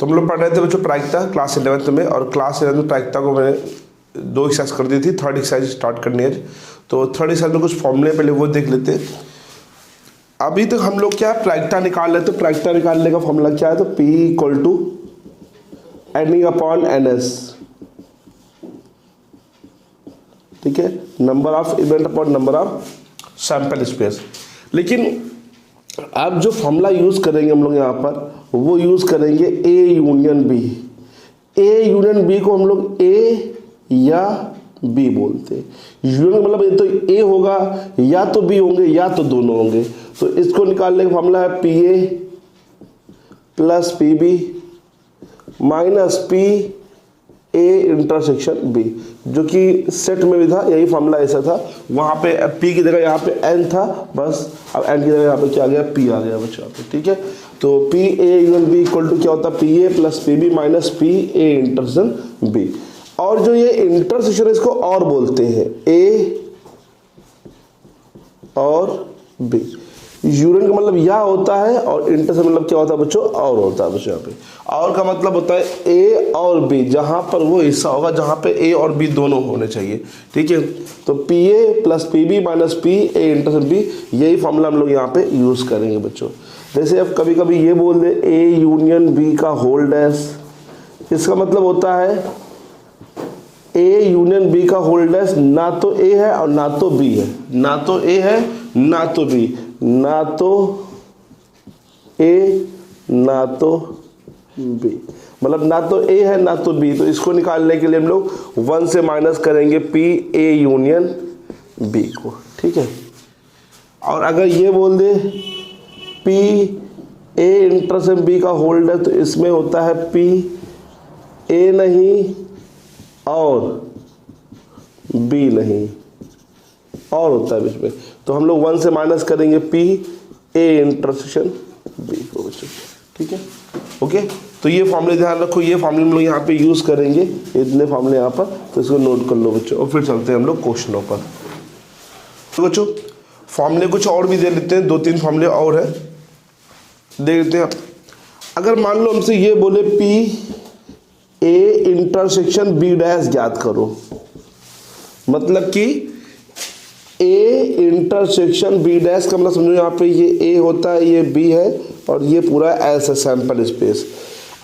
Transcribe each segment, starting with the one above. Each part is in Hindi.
तो हम लोग पढ़ रहे थे बच्चों प्रायिकता क्लास 11th में, और क्लास 11th में प्रायिकता को मैंने 2 एक्सरसाइज कर दी थी, थर्ड एक्सरसाइज स्टार्ट करनी है। तो थर्ड एक्सरसाइज में कुछ फॉर्मूले पहले वो देख लेते हैं। अभी तक हम लोग क्या है प्रायिकता निकाल रहे थे। तो प्रायिकता निकालने का फॉर्मूला क्या है, तो P = NE/NS, ठीक है, number of event upon number of sample space. लेकिन अब जो फॉर्मूला यूज करेंगे हम लोग यहाँ पर, वो यूज करेंगे A union B। A union B को हम लोग A या B बोलते हैं। यूनियन मतलब ये तो A होगा या तो B होंगे या तो दोनों होंगे। तो इसको निकालने का फॉर्मूला है PA + PB - PA intersection B, जो कि सेट में भी था, यही फॉर्मूला ऐसा था। वहाँ पे P की जगह यहाँ पे N था, बस अब N की जगह यहाँ पे क्या आ गया, P आ गया बच्चों पे, ठीक है। तो PA union B equal to क्या होता है, PA + PB - PA intersection B। और जो ये इंटरसेक्शन है इसको और बोलते हैं A और B। यूनियन का मतलब या होता है और इंटरसेक्शन मतलब क्या होता है बच्चों, और होता है बच्चों। यहाँ पे और का मतलब होता है A और B, जहां पर वो हिस्सा होगा जहां पे A और B दोनों होने चाहिए, ठीक है। तो PA + PB - PA intersection B, यही फॉर्मूला हम लोग यहाँ पे यूज करेंगे बच्चों। जैसे अब कभी कभी ये बोल दे A यूनियन B का होल डैश, इसका मतलब होता है A यूनियन B का होल डैश ना तो A है और ना तो B है, ना तो A है ना तो B, ना तो A ना तो B, मतलब ना तो A है ना तो B। तो इसको निकालने के लिए हम लोग 1 से माइनस करेंगे PA यूनियन B को, ठीक है। और अगर ये बोल दे PA इंटरसेक्शन B का होल डैश, तो इसमें होता है PA नहीं और B नहीं, और होता है इसमें। तो हम लोग 1 से माइनस करेंगे PA इंटरसेक्शन B को बच्चों, ठीक है, ओके। तो ये फॉर्मूले ध्यान रखो, ये फॉर्मूले हम लोग यहाँ पे यूज करेंगे, इतने फॉर्मूले यहाँ पर, तो इसको नोट कर लो बच्चों। और फिर चलते हैं हम लोग क्वेश्चनों पर। तो बच्चों फॉर्मूले कुछ और भी दे लेते हैं, 2-3 फॉर्मूले और है, देख लेते हैं। अगर मान लो हमसे ये बोले PA इंटरसेक्शन B डैश ज्ञात करो, मतलब कि A इंटरसेक्शन B डैश का मतलब समझो यहाँ पे ये A होता है, ये B है, और ये पूरा S है सैंपल स्पेस।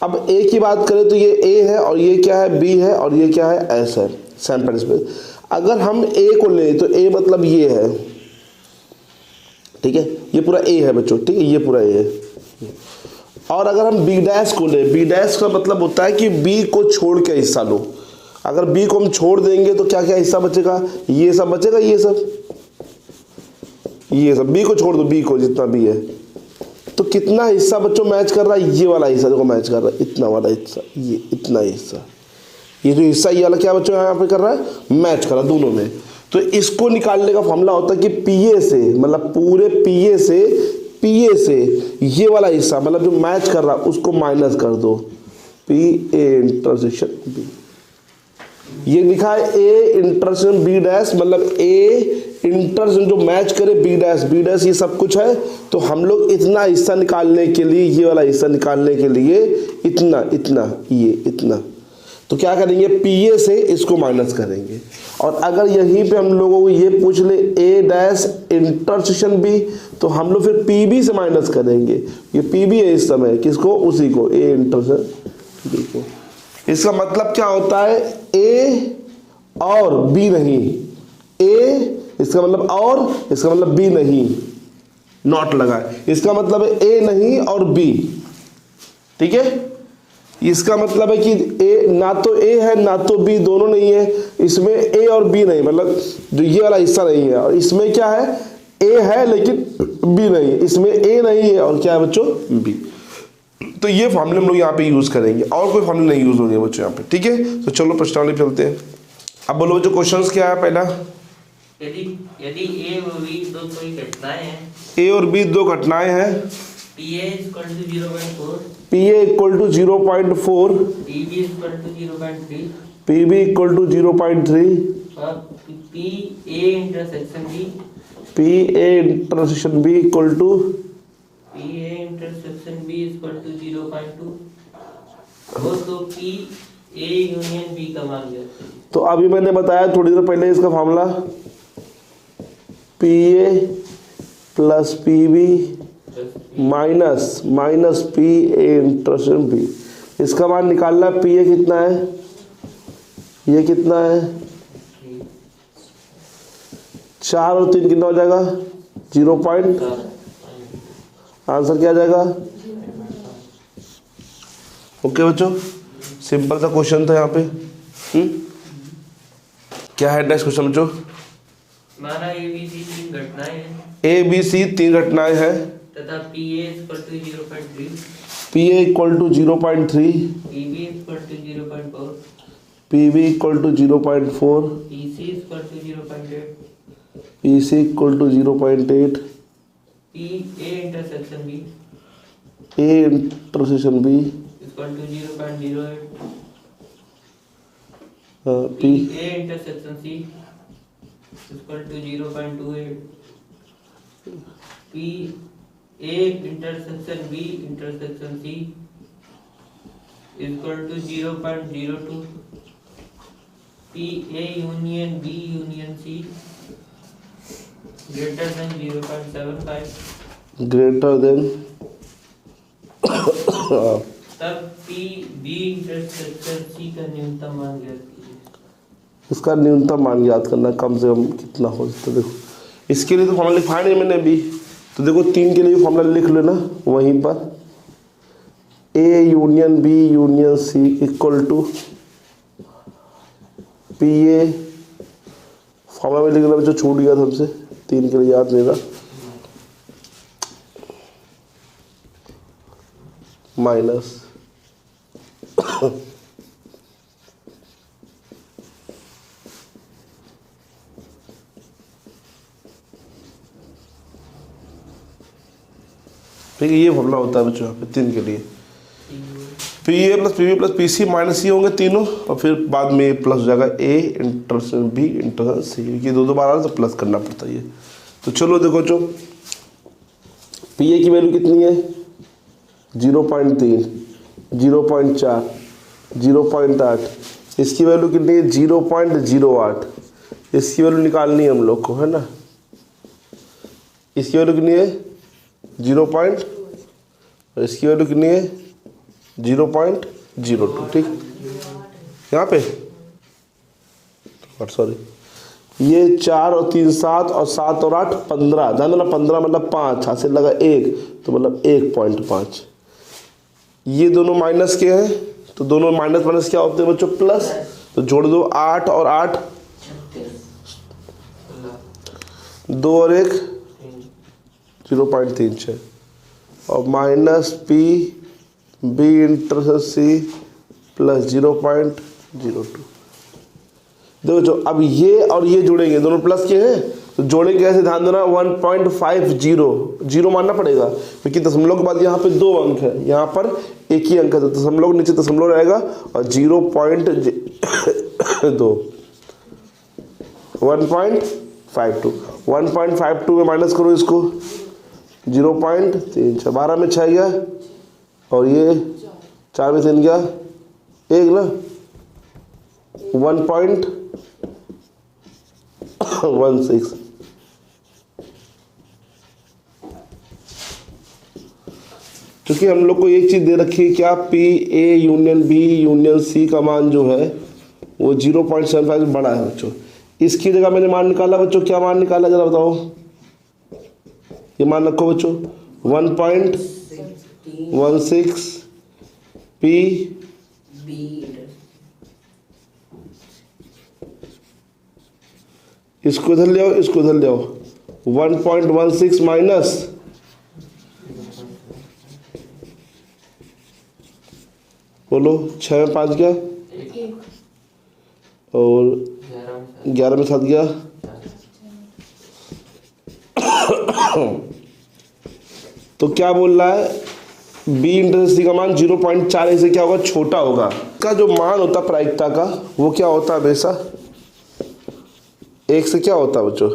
अब A की बात करें तो ये A है और ये क्या है, B है, और ये क्या है, S है सैंपल स्पेस। अगर हम A को लें तो A मतलब ये है, ठीक है, ये पूरा A है बच्चों, ठीक है, ये पूरा A है। और अगर हम B डैश को लें, B डैश का मतलब होता है कि B को छोड़ के हिस्सा लो। अगर B को हम छोड़ देंगे तो क्या क्या हिस्सा बचेगा, ये सब बचेगा, ये सब B को छोड़ दो, B को जितना B है, तो कितना हिस्सा बच्चों मैच कर रहा है, ये वाला हिस्सा देखो मैच कर रहा है, इतना वाला हिस्सा, ये इतना हिस्सा, ये जो हिस्सा ये वाला क्या बच्चों यहाँ पे कर रहा है, मैच कर रहा है दोनों में। तो इसको निकालने का फॉर्मूला होता है कि PA से, मतलब पूरे PA से ये वाला हिस्सा मतलब जो मैच कर रहा है उसको माइनस कर दो, PA इंटरसेक्शन B। ये लिखा है A इंटरसेक्शन B डैश, मतलब A इंटरसेक्शन जो मैच करे B डैश ये सब कुछ है। तो हम लोग इतना हिस्सा निकालने के लिए, ये वाला हिस्सा निकालने के लिए इतना, तो क्या करेंगे, PA से इसको माइनस करेंगे। और अगर यहीं पे हम लोगों को ये पूछ ले A डैश इंटरसेक्शन B, तो हम लोग फिर PB से माइनस करेंगे। ये PB है इस समय, किसको, उसी को, A इंटरसेक्शन B को। इसका मतलब क्या होता है, A और B नहीं, A इसका मतलब और, इसका मतलब B नहीं, नॉट लगा है, इसका मतलब है A नहीं और B, ठीक है। इसका मतलब है कि A ना तो A है ना तो B, दोनों नहीं है, इसमें A और B नहीं, मतलब जो ये वाला हिस्सा नहीं है। और इसमें क्या है, A है लेकिन B नहीं है, इसमें A नहीं है और क्या है बच्चों, B। तो ये फॉर्मूले हम लोग यहाँ पे यूज करेंगे, और कोई फॉर्मूले नहीं यूज होंगे बच्चों यहाँ पे, ठीक है। तो चलो प्रश्नावली पे चलते हैं। अब बोलो बच्चों क्वेश्चंस क्या है पहला, यदि A और B दो कोई घटनाएं हैं, A और B दो घटनाएं हैं, PA = 0.4, PA = 0.4, PB = 0.3, PB = 0.3, और PA intersection B, PA intersection B = PA intersection B = 0.2, वो तो पी ए यूनियन बी का मान गया। तो अभी मैंने बताया थोड़ी देर पहले इसका formula P A plus P B minus P A intersection B. इसका मान निकालना, पी ए कितना है, ये कितना है, 4 और 3 कितना हो जाएगा 0 पॉइंट, आंसर क्या आ जाएगा। ओके बच्चों, सिंपल सा क्वेश्चन था यहाँ पे। क्या है नेक्स्ट क्वेश्चन बच्चों। हमारा ए बी सी 3 घटनाएं हैं, ए बी सी 3 घटनाएं हैं तथा P A equal to 0.3, P A equal to 0.3, P B equal to 0.4, P B equal to 0.4, P C equal to 0.8, P C equal to 0.8, P A intersection B A intersection B equal to 0.08, P P A intersection C equal to 0.28, P A intersection B intersection C equal to 0.02, P A union B union C greater than 0.75, greater than तब पी बी इंटरसेक्शन सी का न्यूनतम मान ज्ञात कीजिए। इसका न्यूनतम मान याद करना, कम से कम कितना हो सकता है। देखो इसके लिए तो फॉर्मूला लिखा नहीं मैंने अभी, तो देखो 3 के लिए फॉर्मूला लिख लेना वहीं पर। A union B union C equal to P A, formula में लिखना बच्चों छूट गया था हमसे, 3 के लिए याद नहीं रहा। माइनस ठीक है, ये फॉर्मूला होता है बच्चों यहाँ पे 3 के लिए। P A plus P B plus P C minus C होंगे तीनों, और फिर बाद में प्लस हो जाएगा A intersection B intersection C, ये 2 बार से प्लस करना पड़ता है ये। तो चलो देखो जो पी ए की वैल्यू कितनी है 0.3, 0.4, 0.8, इसकी वैल्यू कितनी है 0.08, इसकी वैल्यू निकालनी है हम लोग को, है ना। इसकी वैल्यू कितनी है 0. इसकी वैल्यू कितनी है 0.02, ठीक। यहाँ पे सॉरी, ये 4 और 3 7 और 7 और 8 15, ध्यान देना 15 मतलब 5, हाथ से लगा 1 तो मतलब 1.5। ये दोनों माइनस के हैं, तो दोनों माइनस माइनस क्या होते हैं बच्चों प्लस, तो जोड़ दो 8 और 8, 2 और 1 0.36, और minus P B intersection C plus 0.02। देखो जो अब ये और ये जुड़ेंगे, दोनों प्लस के हैं तो जोड़ेंगे कैसे, ध्यान देना 1.50 जीरो मानना पड़ेगा, क्योंकि दशमलव के बाद यहाँ पे 2 अंक है, यहाँ पर एक ही अंक है, तो दशमलव नीचे दशमलव रहेगा और 0.2 1.52 में माइनस करो इसको 0.3, 12 में 6 गया और ये 4 में 3 गया 1 ना, 1.16। क्योंकि हम लोग को एक चीज दे रखी है क्या, P A union B union C का मान जो है वो 0.75 से बड़ा है बच्चों। इसकी जगह मैंने मान निकाला बच्चों, क्या मान निकाला जरा बताओ, ये मान रखो बच्चों 1.16 पी इसको इधर ले आओ, इसको इधर ले आओ, 1.16 माइनस बोलो 6 में 5 गया और 11 में 7 गया, तो क्या बोल रहा है बी इंटरसेक्शन सी का मान 0.4 से क्या होगा, छोटा होगा। का जो मान होता है प्रायिकता का वो क्या होता है हमेशा 1 से क्या होता है बच्चों,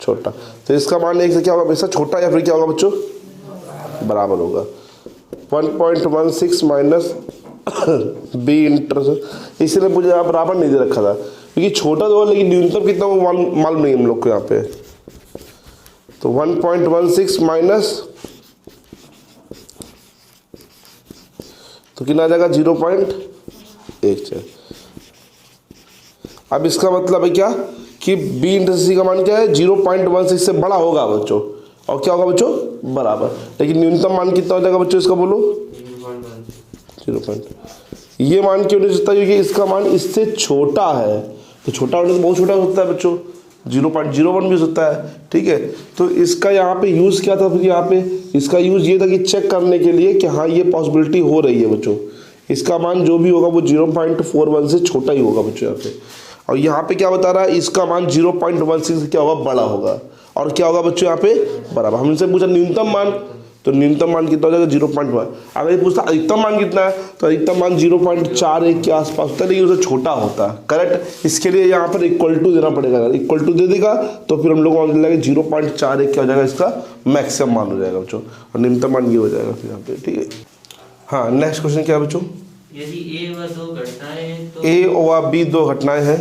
छोटा। तो इसका मान 1 से क्या होगा हमेशा छोटा, या फिर क्या होगा बच्चों बराबर होगा। 1.16 माइनस बी इंटरसेक्शन, इसलिए मुझे यहाँ बराबर नहीं दे रखा था क्योंकि छोटा तो लेकिन न्यूनतम कितना वो मालूम नहीं हम लोग को यहाँ पे। तो 1.16 माइनस तो कितना आ जाएगा 0.1। अब इसका मतलब है क्या कि बी इंटरसेक्शन का मान क्या है 0.16 से बड़ा होगा बच्चों, और क्या होगा बच्चों बराबर, लेकिन न्यूनतम मान कितना हो जाएगा बच्चों इसका बोलो 0. ये मान क्यों नहीं सकता क्योंकि इसका मान इससे छोटा है, तो छोटा होने तो बहुत छोटा होता है बच्चों 0.01 भी हो सकता है, ठीक है। तो इसका यहाँ पे यूज़ क्या था, यहाँ पे इसका यूज़ ये था कि चेक करने के लिए कि हाँ ये पॉसिबिलिटी हो रही है बच्चों, इसका मान जो भी होगा वो 0.41 से छोटा ही होगा बच्चों यहाँ पे। और यहाँ पे क्या बता रहा है इसका मान 0.16 से क्या होगा बड़ा होगा, और क्या होगा बच्चों यहाँ पे बराबर। हमसे पूछा न्यूनतम मान, तो न्यूनतम मान कितना हो जाएगा 0.1। अगर ये पूछता अधिकतम मान कितना है तो अधिकतम मान 0.41 के आसपास होता है, लेकिन उससे छोटा होता है, करेक्ट। इसके लिए यहाँ पर इक्वल टू देना पड़ेगा, अगर इक्वल टू दे देगा तो फिर हम लोग को मिल जाएगा 0.41 क्या हो जाएगा इसका मैक्सिमम मान हो जाएगा बच्चों, और न्यूनतम मान ये हो जाएगा फिर यहाँ पे, ठीक है। हाँ नेक्स्ट क्वेश्चन क्या है बच्चों, यदि ए व दो घटनाएं हैं तो ए व बी दो घटनाएं हैं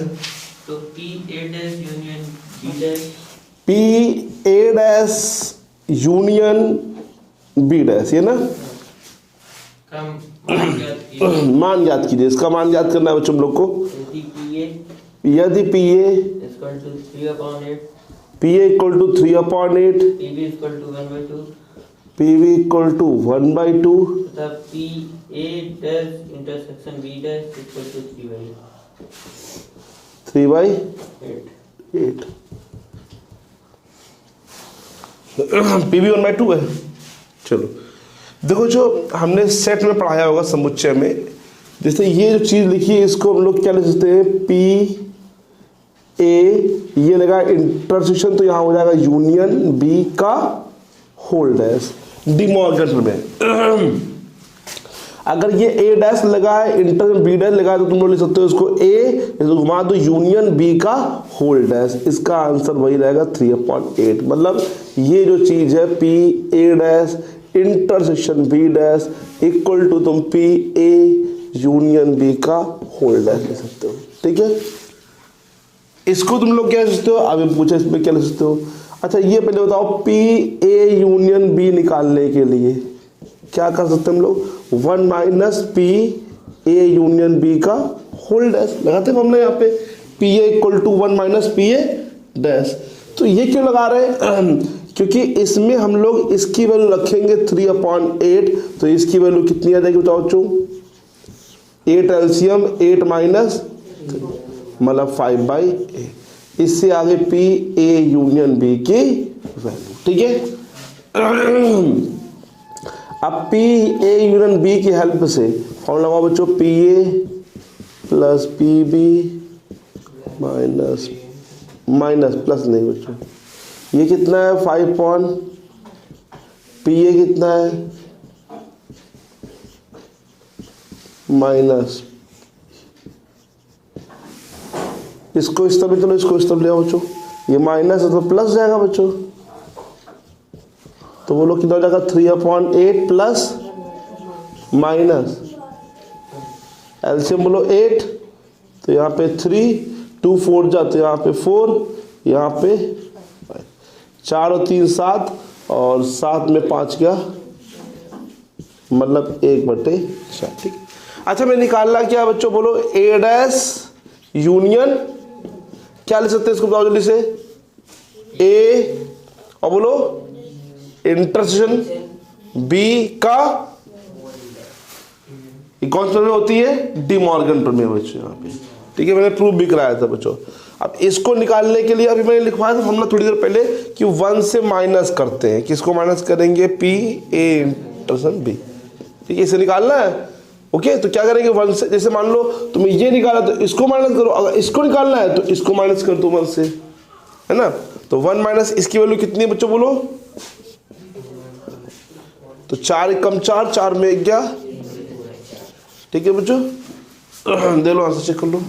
तो P A dash union B dash, P A dash union B dash, ये ना कम मान ज्ञात कीजिए। मान ज्ञात कीजिए, इसका मान ज्ञात करना है बच्चों हम लोग को। यदि पी ए यदि P A equal to 3/8, P B equal to 1/2 P B equal to 1/2 तथा P A dash intersection B dash equal to 3/8। P B 1/2 है। चलो देखो जो हमने सेट में पढ़ाया होगा समुच्चय में, जैसे ये जो चीज़ लिखी है इसको हम लोग क्या लिख सकते हैं, पी ए ये लगा इंटरसेक्शन, तो यहाँ हो जाएगा यूनियन बी का होल डैश डी मॉर्गन में। अगर ये ए डैश लगा है इंटर बी डैश लगा है तो तुम लोग लिख सकते हो इसको ए, इसको घुमा दो यूनियन बी का होल डैश, इसका आंसर वही रहेगा 3/8। मतलब ये जो चीज़ है P A dash intersection B dash equal to तुम पी ए यूनियन बी का होल डैश लिख सकते हो, ठीक है। इसको तुम लोग क्या लिख सकते हो, अभी पूछा इसमें क्या लिख सकते हो। अच्छा ये पहले बताओ पी ए यूनियन बी निकालने के लिए क्या कर सकते हैं हम लोग, 1 minus P A union B का होल डैश लगाते हैं हमने यहाँ पे, P A equal to 1 minus P A dash. तो ये क्यों लगा रहे हैं, क्योंकि इसमें हम लोग इसकी वैल्यू रखेंगे 3/8, तो इसकी वैल्यू कितनी आ जाएगी बताओ बच्चों, 8 एलसीएम 8 माइनस मतलब 5/8। इससे आगे पी ए यूनियन बी की वैल्यू, ठीक है। अब पी ए यूनियन बी की हेल्प से फॉर्मूला लगाओ बच्चों, P A plus P B minus plus नहीं बच्चों, ये कितना है 5 पी ए कितना है माइनस, इसको इस तरफ चलो, इसको इस तरफ ले आओ बच्चों, ये माइनस है तो प्लस जाएगा बच्चों, तो वो लोग कितना हो जाएगा 3/8 प्लस माइनस एलसीएम बोलो 8, तो यहाँ पे 3 2 4 जाते, यहाँ पे 4, यहाँ पे 4 और 3 7, और 7 में 5 क्या मतलब 1/4, ठीक। अच्छा मैं निकालना क्या बच्चों बोलो, ए डैश यूनियन क्या ले सकते हैं इसको बताओ जल्दी से, ए और बोलो इंटरसेक्शन बी का कौन सा होती है, डी मॉर्गन प्रमेय बच्चों यहाँ पे, ठीक है। मैंने प्रूफ भी कराया था बच्चों। अब इसको निकालने के लिए अभी मैंने लिखवाया था हमने थोड़ी देर पहले कि 1 से माइनस करते हैं, किसको माइनस करेंगे, पी ए इंटरसेक्शन बी, ठीक है। इसे निकालना है, ओके। तो क्या करेंगे 1 से, जैसे मान लो तुम्हें ये निकाला तो इसको माइनस करो, अगर इसको निकालना है तो इसको माइनस कर दो 1 से, है ना। तो 1 माइनस इसकी वैल्यू कितनी है बच्चों बोलो, तो 4 कम 4, 4 में 1, ठीक है बच्चों। दे लो आंसर चेक कर लो,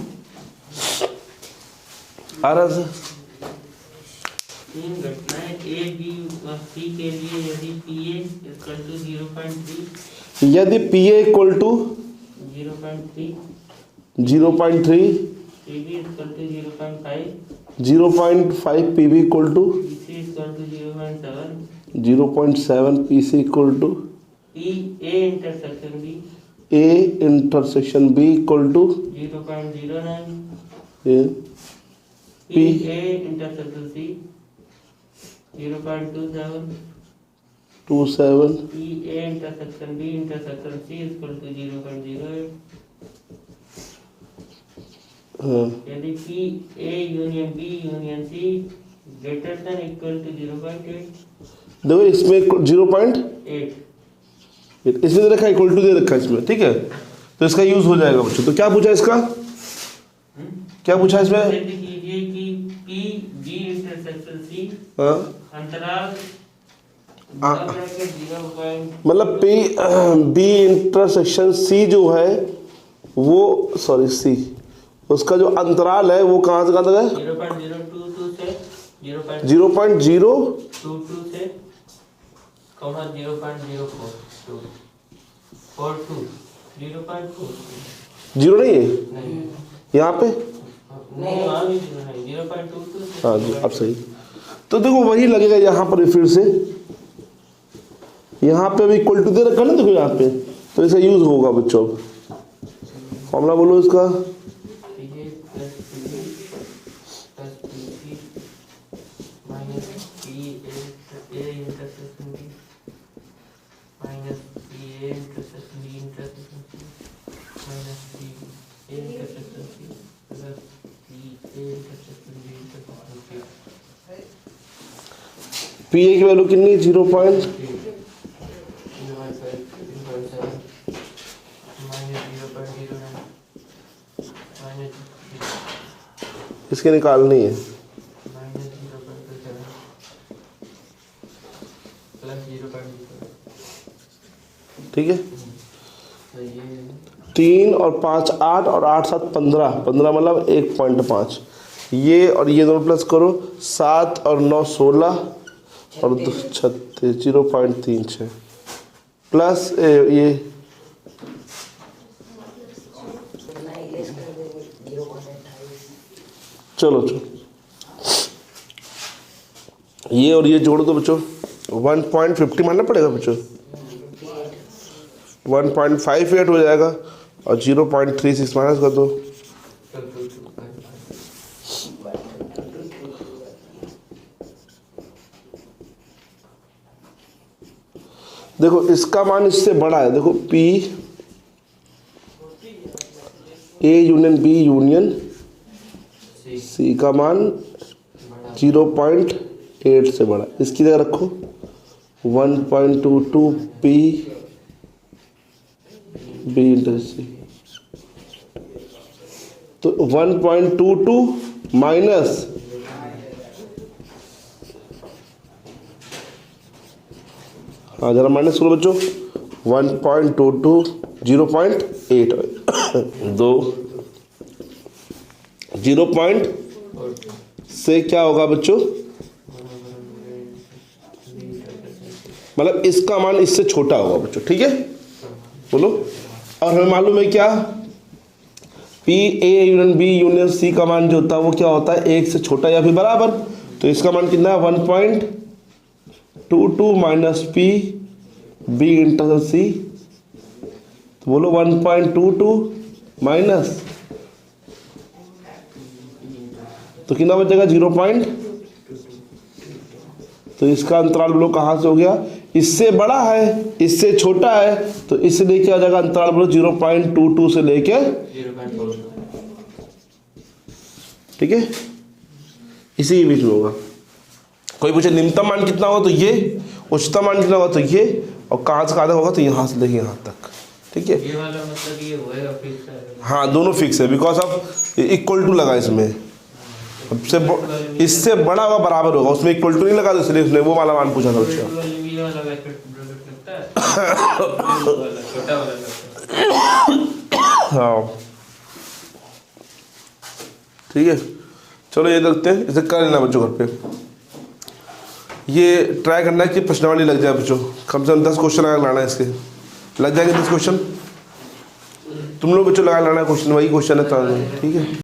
आ रहा है। 3 घटनाएं ए बी और सी के लिए यदि पी ए इक्वल टू 0.3, यदि P A equal to 0.3, 0.3, PB equal to 0.5, 0.5 PB equal to PC equal to 0.7, 0.7, PC equal to PA intersection B A intersection B equal to 0.09, A, PA intersection C 0.27, 27, PA intersection B intersection C is equal to 0.08. यदि PA union B union C greater than equal to 0.8, देखो इसमें 0.8 इसमें दे रखा है, इक्वल टू दे रखा है इसमें, ठीक है। तो इसका यूज हो जाएगा बच्चों। तो क्या पूछा इसका, क्या पूछा इसमें? सिद्ध कीजिए कि PB इंटरसेक्शन C हाँ अंतराल मतलब पी बी इंटरसेक्शन सी जो है वो, सॉरी सी, उसका जो अंतराल है वो कहाँ से कहाँ तक है? 0.022 से 0.022 से 0.042 जीरो नहीं है नहीं यहाँ पे? नहीं वहाँ भी जीरो नहीं 0.22 से हाँ जी, अब सही। तो देखो वही लगेगा यहाँ पर भी, फिर से यहाँ पे भी इक्वल टू दे रखा ना, देखो यहाँ पे, तो इसका यूज होगा बच्चों। फॉर्मूला बोलो इसका, पी ए की वैल्यू कितनी? 0. इसके निकालनी है, ठीक है। 3 और 5 8 और 8 7 15, 15 मतलब 1.5, ये और ये दोनों प्लस करो, 7 और 9 16 और 2 36, 0.36 प्लस ये चलो ये और ये जोड़ दो बच्चों, 1.50 मानना पड़ेगा बच्चों, 1.58 हो जाएगा और 0.36 माइनस कर दो। देखो इसका मान इससे बड़ा है, देखो P A union B union C का मान 0.8 से बड़ा, इसकी जगह रखो 1.22 P B इंटू C, तो 1.22 माइनस हाँ जरा माइनस करो बच्चों, 1.22 0.8 दो 0. से क्या होगा बच्चों, मतलब इसका मान इससे छोटा होगा बच्चों, ठीक है बोलो। और हमें मालूम है क्या, P A union B union C का मान जो होता है वो क्या होता है, 1 से छोटा या फिर बराबर। तो इसका मान कितना है, 1.22 minus P B into C, तो बोलो 1.22 माइनस, तो कितना बचेगा 0. तो इसका अंतराल बोलो कहाँ से हो गया, इससे बड़ा है इससे छोटा है, तो इसलिए क्या हो जाएगा अंतराल बोलो 0.22 से लेके, ठीक है, इसी के बीच में होगा। कोई पूछे निम्नतम मान कितना होगा तो ये, उच्चतम मान कितना होगा तो ये, और कहाँ से कहाँ तक होगा तो यहाँ से लेके यहाँ तक, ठीक है। ये वाला मतलब ये होएगा फिक्स है। हाँ दोनों फिक्स है, बिकॉज ऑफ इक्वल टू लगा इसमें, इससे बड़ा होगा बराबर होगा, उसमें इक्वल टू नहीं लगा, तो इसलिए उसने वो वाला मान पूछा था बच्चा। हाँ ठीक है, चलो ये देखते हैं, इसे कर लेना बच्चों घर पे। ये ट्राई करना है कि प्रश्नावली लग जाए बच्चों, कम से कम 10 क्वेश्चन अगर लाना है इसके, लग जाएंगे 10 क्वेश्चन। तुम लोग बच्चों लगा लेना क्वेश्चन, वही क्वेश्चन है, ठीक है।